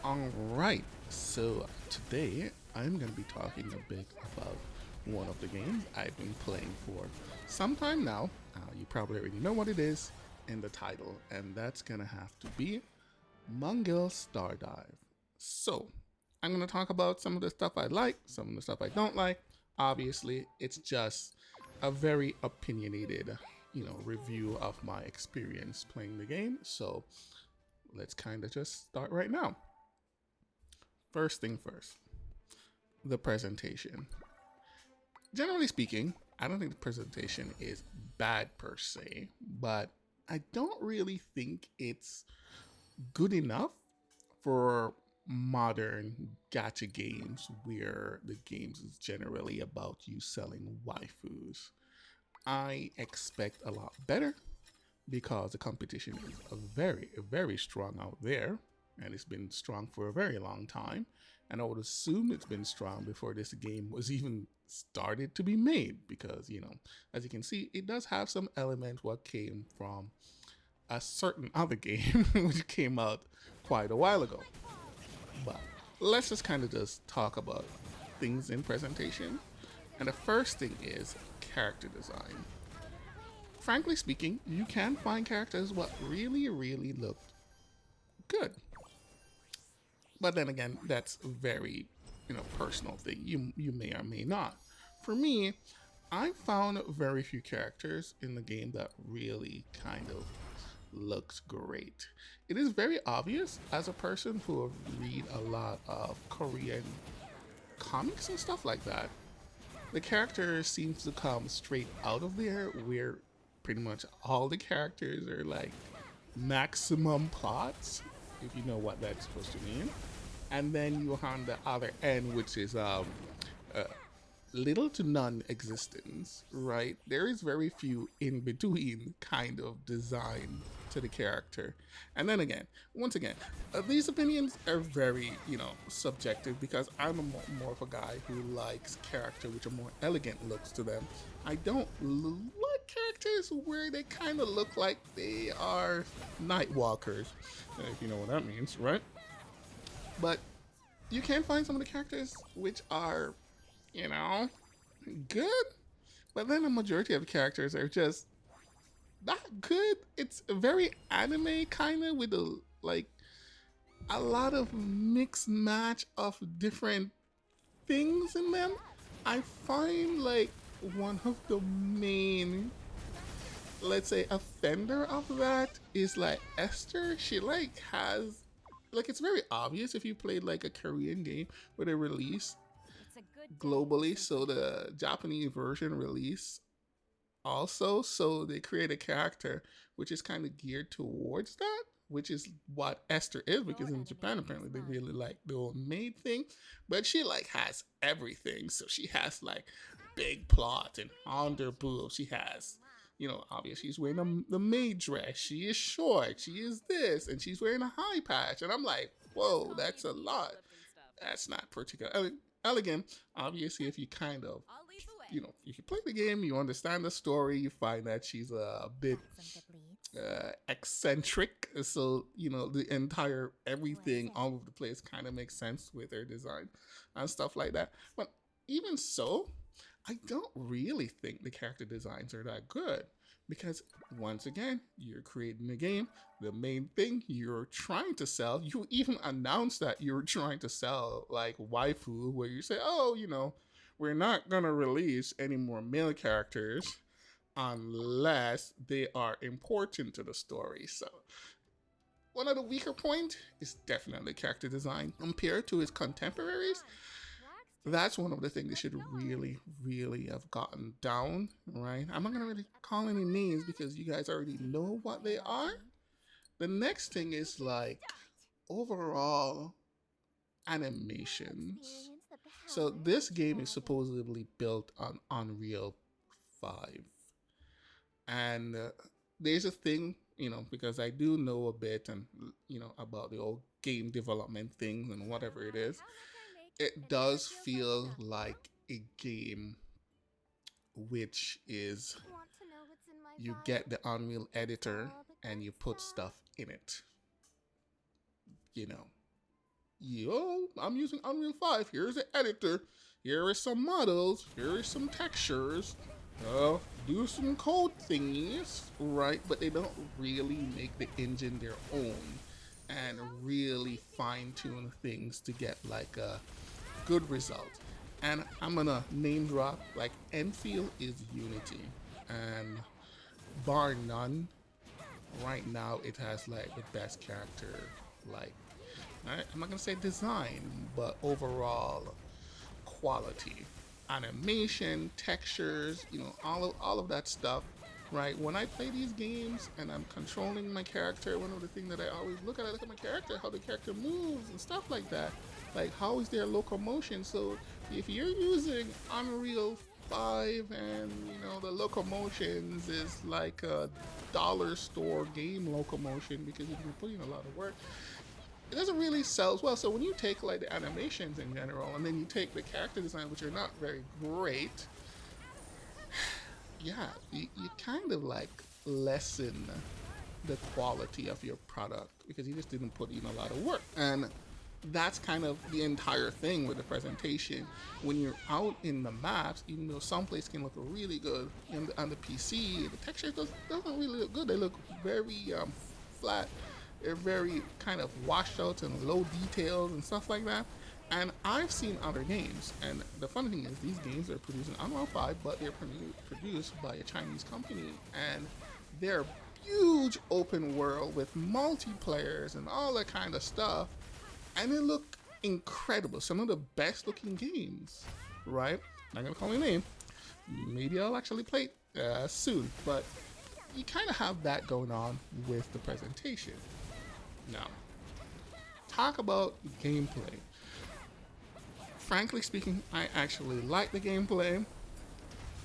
Alright, so today I'm going to be talking a bit about one of the games I've been playing for some time now. You probably already know what it is in the title, and that's going to have to be Mongil Stardive. So, I'm going to talk about some of the stuff I like, some of the stuff I don't like. Obviously, it's just a very opinionated, review of my experience playing the game. So, let's kind of just start right now. First thing first, the presentation. Generally speaking, I don't think the presentation is bad per se, but I don't really think it's good enough for modern gacha games where the games is generally about you selling waifus. I expect a lot better because the competition is very strong out there, and it's been strong for a very long time. And I would assume it's been strong before this game was even started to be made, because as you can see, it does have some elements what came from a certain other game which came out quite a while ago. But let's just kind of just talk about things in presentation. And the first thing is character design. Frankly speaking, you can find characters what really look good. But then again, that's a very, personal thing. You may or may not. For me, I found very few characters in the game that really kind of looks great. It is very obvious as a person who read a lot of Korean comics and stuff like that. The character seems to come straight out of there, where pretty much all the characters are like maximum plots, if you know what that's supposed to mean. And then you on the other end, which is uh, little to none existence, right? There is very few in between kind of design to the character. And then again, once again, these opinions are very, subjective, because I'm more of a guy who likes character which are more elegant looks to them. I don't like characters where they kind of look like they are night walkers, if you know what that means, right? But you can find some of the characters which are, you know, good, but then the majority of the characters are just not good. It's very anime kind of, with a lot of mixed match of different things in them. I find like one of the main, let's say, offender of that is like Esther. She like has, like, it's very obvious if you played like a Korean game where they release globally, so the Japanese version release also, so they create a character which is kind of geared towards that, which is what Esther is, because in Japan apparently they really like the old maid thing. But she like has everything, so she has like big plot and on her boobs she has, obviously she's wearing the maid dress, she is short, she is this, and she's wearing a high patch, and I'm like, whoa, that's a lot. That's not particularly elegant. Obviously, if you kind of, if you play the game, you understand the story, you find that she's a bit eccentric. So, the entire everything all over the place kind of makes sense with her design and stuff like that. But even so, I don't really think the character designs are that good, because once again, you're creating a game. The main thing you're trying to sell, you even announced that you're trying to sell like waifu, where you say, oh, we're not gonna release any more male characters unless they are important to the story. So one of the weaker point is definitely character design compared to his contemporaries. That's one of the things they should really have gotten down, right? I'm not gonna really call any names because you guys already know what they are. The next thing is like overall animations. So this game is supposedly built on Unreal 5. And there's a thing, because I do know a bit, and about the old game development things and whatever it is. It does feel like a game which is, you get the Unreal editor and you put stuff in it. You know, yo, I'm using Unreal 5. Here's the editor. Here is some models. Here is some textures. Do some code thingies, right? But they don't really make the engine their own and really fine tune things to get like a good result. And I'm gonna name drop like Enfield is Unity, and bar none, right now it has like the best character. Like, I'm not gonna say design, but overall quality, animation, textures, all of that stuff. Right, when I play these games and I'm controlling my character, one of the things that I always look at, I look at my character, how the character moves and stuff like that. Like, how is their locomotion? So if you're using Unreal 5 and the locomotions is like a dollar store game locomotion because you've been putting a lot of work, it doesn't really sell as well. So when you take like the animations in general and then you take the character design, which are not very great, yeah, you kind of like lessen the quality of your product because you just didn't put in a lot of work. And that's kind of the entire thing with the presentation. When you're out in the maps, even though some places can look really good on the PC, the texture doesn't really look good. They look very flat. They're very kind of washed out and low details and stuff like that. And I've seen other games, and the funny thing is these games are produced in Unreal 5, but they're produced by a Chinese company, and they're huge open world with multiplayers and all that kind of stuff, and they look incredible. Some of the best looking games, right? Not gonna call my name. Maybe I'll actually play it soon, but you kind of have that going on with the presentation. Now, talk about gameplay. Frankly speaking, I actually like the gameplay.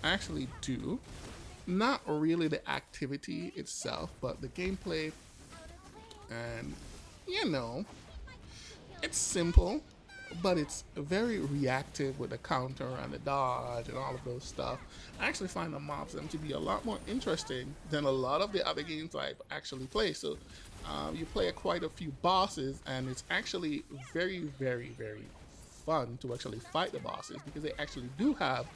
I actually do. Not really the activity itself, but the gameplay. And, it's simple, but it's very reactive with the counter and the dodge and all of those stuff. I actually find the mobs them to be a lot more interesting than a lot of the other games I've actually played. So you play quite a few bosses, and it's actually very, very, very fun to actually fight the bosses because they actually do have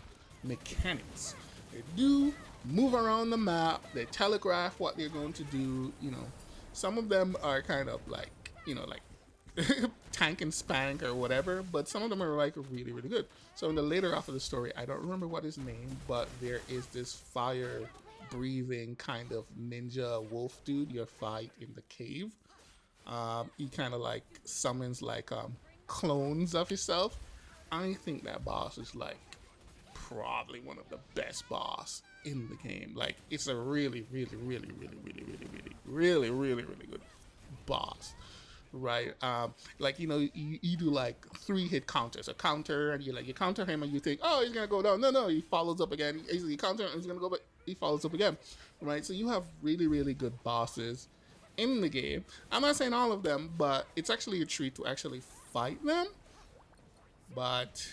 mechanics. They do move around the map. They telegraph what they're going to do. Some of them are kind of like, like tank and spank or whatever, but some of them are like really, really good. So in the later half of the story, I don't remember what his name, but there is this fire breathing kind of ninja wolf dude you fight in the cave. He kind of like summons like clones of himself. I think that boss is like probably one of the best boss in the game. Like, it's a really, really, really, really, really, really, really, really, really, really good boss. Right, like you do like 3-hit counters, a counter, and you counter him, and you think, oh, he's gonna go down. No, he follows up again. You counter, and he's gonna go, but he follows up again. Right, so you have really, really good bosses in the game. I'm not saying all of them, but it's actually a treat to actually fight them. But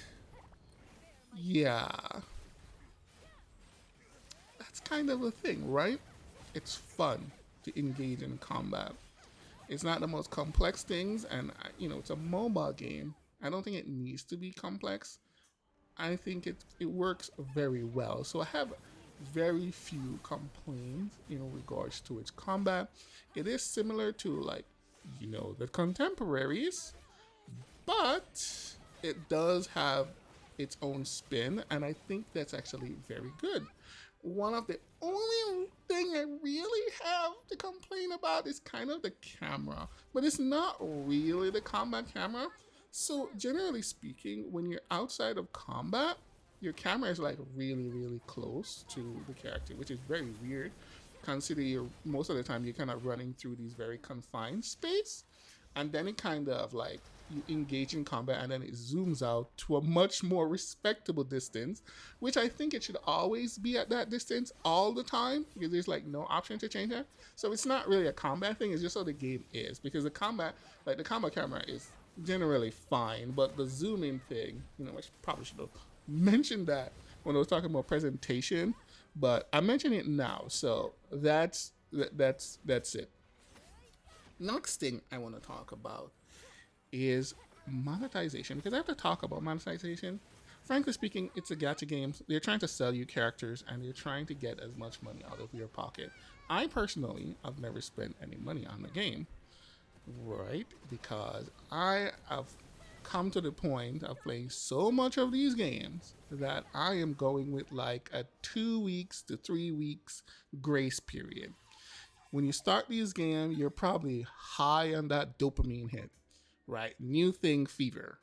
yeah, that's kind of a thing, right? It's fun to engage in combat. It's not the most complex things, and it's a mobile game. I don't think it needs to be complex. I think it works very well. So I have very few complaints in regards to its combat. It is similar to like the contemporaries, but it does have its own spin, and I think that's actually very good. One of the only thing I really have to complain about is kind of the camera, but it's not really the combat camera. So generally speaking, when you're outside of combat, your camera is like really, really close to the character, which is very weird. Consider most of the time you're kind of running through these very confined space, and then it kind of like you engage in combat, and then it zooms out to a much more respectable distance, which I think it should always be at that distance all the time because there's like no option to change that. So it's not really a combat thing, it's just how the game is, because the combat camera is generally fine, but the zoom in thing, I probably should have mentioned that when I was talking about presentation, but I mention it now. So that's it. Next thing I want to talk about is monetization, because I have to talk about monetization. Frankly speaking, it's a gacha game. They're trying to sell you characters and they're trying to get as much money out of your pocket. I personally have never spent any money on the game, right? Because I have come to the point of playing so much of these games that I am going with like a 2 weeks to 3 weeks grace period. When you start these games, you're probably high on that dopamine hit, right? New thing fever.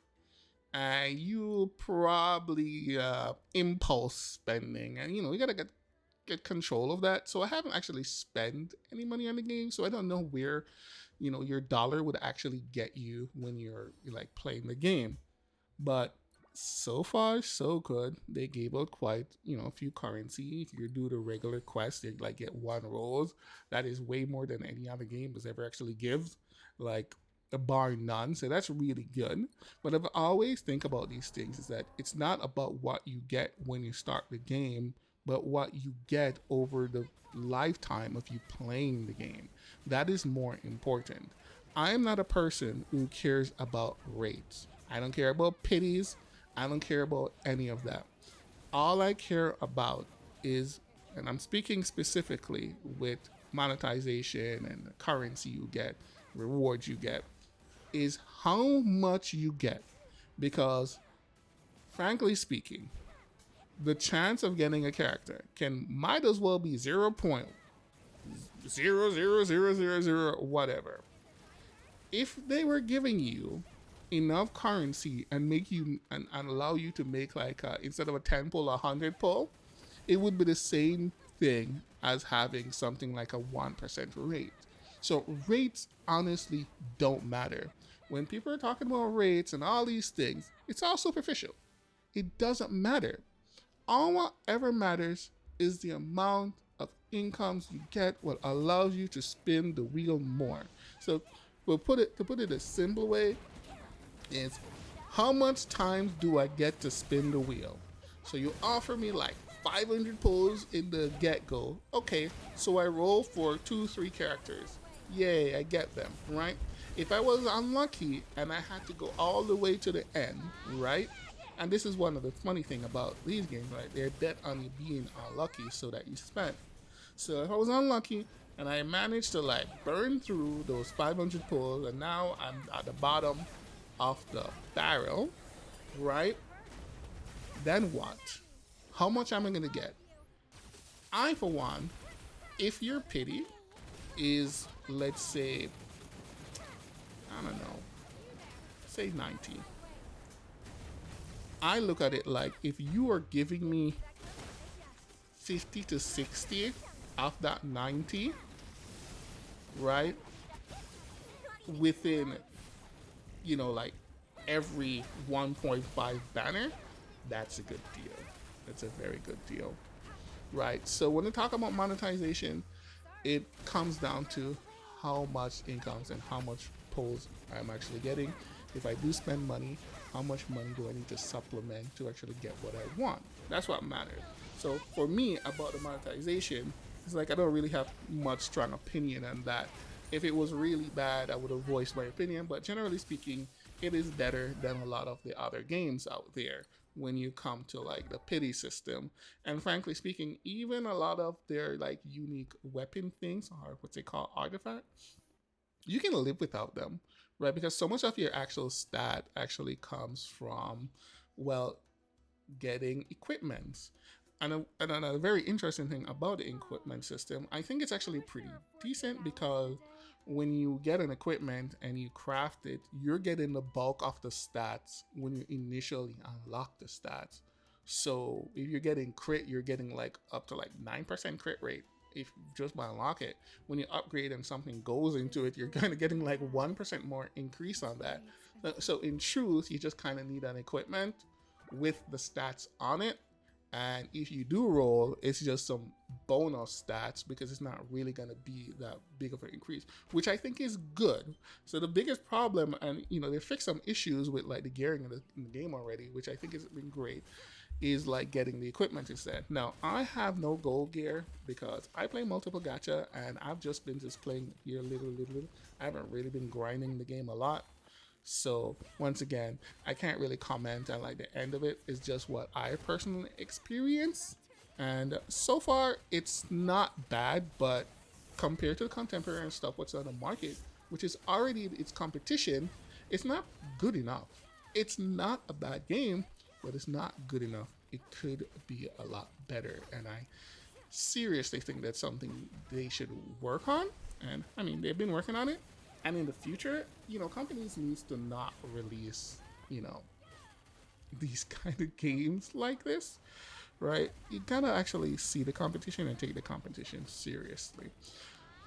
And you probably impulse spending, and you gotta get control of that. So I haven't actually spent any money on the game, so I don't know where your dollar would actually get you when you're like playing the game. But so far so good. They gave out quite a few currency. If you do the regular quest, they like get one rose. That is way more than any other game has ever actually gives, like a bar none. So that's really good. But I've always think about these things is that it's not about what you get when you start the game, but what you get over the lifetime of you playing the game. That is more important. I am not a person who cares about rates. I don't care about pities. I don't care about any of that. All I care about is, and I'm speaking specifically with monetization and the currency you get, rewards you get, is how much you get. Because, frankly speaking, the chance of getting a character might as well be 0.00000 whatever. If they were giving you enough currency and make you and allow you to make like instead of a 10 pull, 100 pull, it would be the same thing as having something like a 1% rate. So rates honestly don't matter. When people are talking about rates and all these things, it's all superficial. It doesn't matter. All what ever matters is the amount of incomes you get, what allows you to spin the wheel more. So to put it a simple way, is how much time do I get to spin the wheel? So you offer me like 500 pulls in the get-go. Okay, so I roll for 2-3 characters. Yay, I get them, right? If I was unlucky and I had to go all the way to the end, right? And this is one of the funny thing about these games, right? They're bet on you being unlucky so that you spend. So if I was unlucky and I managed to like burn through those 500 pulls and now I'm at the bottom of the barrel, right? Then what? How much am I gonna get? I, for one, if your pity is, let's say, I don't know, say 90. I look at it like if you are giving me 50 to 60 of that 90, right? Within like every 1.5 banner, that's a good deal. That's a very good deal, right? So when we talk about monetization, it comes down to how much incomes and how much pulls I'm actually getting. If I do spend money, how much money do I need to supplement to actually get what I want? That's what matters. So for me, about the monetization, it's like I don't really have much strong opinion on that. If it was really bad, I would have voiced my opinion, but generally speaking, it is better than a lot of the other games out there when you come to like the pity system. And frankly speaking, even a lot of their like unique weapon things, or what they call artifacts, you can live without them, right? Because so much of your actual stat actually comes from, well, getting equipment. And a very interesting thing about the equipment system, I think it's actually pretty decent because when you get an equipment and you craft it, you're getting the bulk of the stats when you initially unlock the stats. So if you're getting crit, you're getting like up to like 9% crit rate if just by unlock it. When you upgrade and something goes into it, you're kind of getting like 1% more increase on that. So in truth, you just kind of need an equipment with the stats on it. And if you do roll, it's just some bonus stats because it's not really going to be that big of an increase, which I think is good. So the biggest problem, and they fixed some issues with like the gearing in the game already, which I think has been great, is like getting the equipment instead. Now, I have no gold gear because I play multiple gacha and I've just been playing here little. I haven't really been grinding the game a lot. So once again, I can't really comment on like the end of it. It's just what I personally experience. And so far, it's not bad, but compared to the contemporary stuff what's on the market, which is already its competition, it's not good enough. It's not a bad game, but it's not good enough. It could be a lot better, and I seriously think that's something they should work on. And I mean, they've been working on it. And in the future, companies needs to not release, you know, these kind of games like this, right? You gotta actually see the competition and take the competition seriously.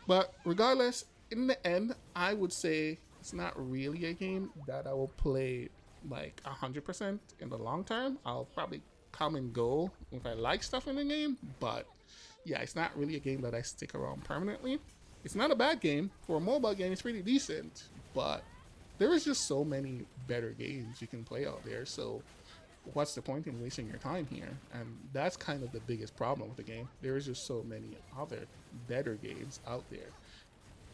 But regardless, in the end, I would say it's not really a game that I will play like 100% in the long term. I'll probably come and go if I like stuff in the game, but yeah, it's not really a game that I stick around permanently. It's not a bad game. For a mobile game, it's pretty decent, but there is just so many better games you can play out there. So what's the point in wasting your time here? And that's kind of the biggest problem with the game. There is just so many other better games out there.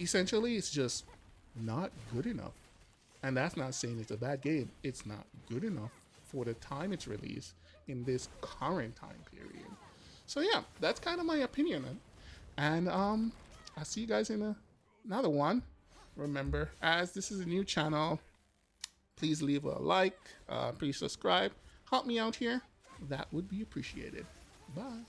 Essentially, it's just not good enough. And that's not saying it's a bad game. It's not good enough for the time it's released in this current time period. So yeah, that's kind of my opinion. And I'll see you guys in another one. Remember, as this is a new channel, please leave a like, please subscribe, help me out here. That would be appreciated. Bye.